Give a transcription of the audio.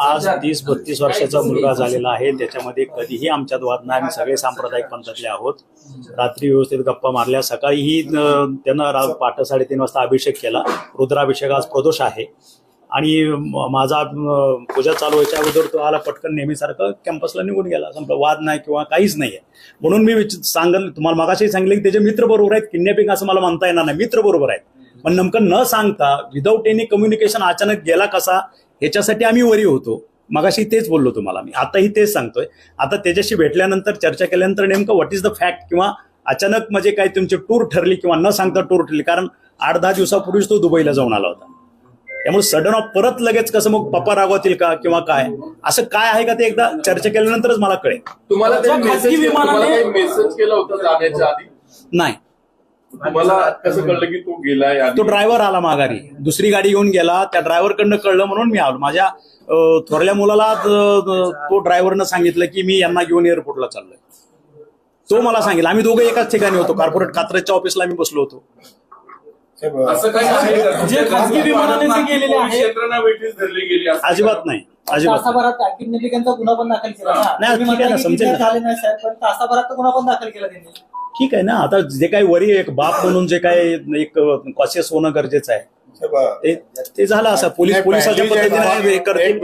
आज 30-32 वर्षाचा मुलगा झालेला आहे. त्याच्यामध्ये कधीही आमच्यात वाद नाही. आम्ही सगळे सांप्रदायिक पंथातले आहोत. रात्री व्यवस्थित गप्पा मारल्या. सकाळीही त्यानं पहाटे 3:30 वाजता अभिषेक केला. रुद्राभिषेक आज प्रदोष आहे आणि माझा पूजा चालू व्हायच्या अगोदर तो आला पटकन नेहमीसारखं कॅम्पसला निघून गेला. संपला. वाद नाही किंवा काहीच नाहीये. म्हणून मी सांगेल तुम्हाला मगाशी सांगितलं की त्याचे मित्र बरोबर आहेत. किडनॅपिंग असं मला म्हणता येणार नाही. मित्र बरोबर आहेत. पण नेमकं न सांगता विदाऊट एनी कम्युनिकेशन अचानक गेला कसा ह्याच्यासाठी आम्ही वरी होतो. मगाशी तेच बोललो तुम्हाला मी. आताही तेच सांगतोय. आता त्याच्याशी भेटल्यानंतर चर्चा केल्यानंतर नेमकं व्हॉट इज द फॅक्ट किंवा अचानक म्हणजे काय तुमची टूर ठरली किंवा न सांगता टूर ठरली. कारण 8-10 दिवसापूर्वीच तो दुबईला जाऊन आला होता. त्यामुळे सडन ऑफ परत लगेच कसं मग पप्पा रागवतील का किंवा काय असं काय आहे का ते एकदा चर्चा केल्यानंतरच मला कळेल. तुम्हाला मेसेज केला होता जाण्याच्या आधी? नाही. तुम्हाला कसं कळलं की तो गेलाय? तो ड्रायव्हर आला माघारी. दुसरी गाडी घेऊन गेला. त्या ड्रायव्हरकडनं कळलं म्हणून मी आलो. माझ्या थोरल्या मुलाला तो ड्रायव्हरनं सांगितलं की मी यांना घेऊन एअरपोर्टला चाललोय. तो मला सांगितलं. आम्ही दोघं एकाच ठिकाणी होतो. कॉर्पोरेट कात्रजच्या ऑफिसला आम्ही बसलो होतो. असं काही जे खासगी विमानाने जे गेलेले आहे क्षेत्रांना वेटीस धरली गेली अजिबात नाही. अजिबात तासाभरात किडनॅपिंगचा गुन्हा पण दाखल केला ना. नाही, ठीक आहे ना, समजेल ना. झाले नाही साहेब, पण तासाभरात गुन्हा पण दाखल केला त्यांनी. ठीक आहे ना. आता जे काही वरी एक बाप म्हणून जे काही एक कॉशियस होणं गरजेचं आहे ते झालं. असं पोलिसाच्या पद्धतीने करतील.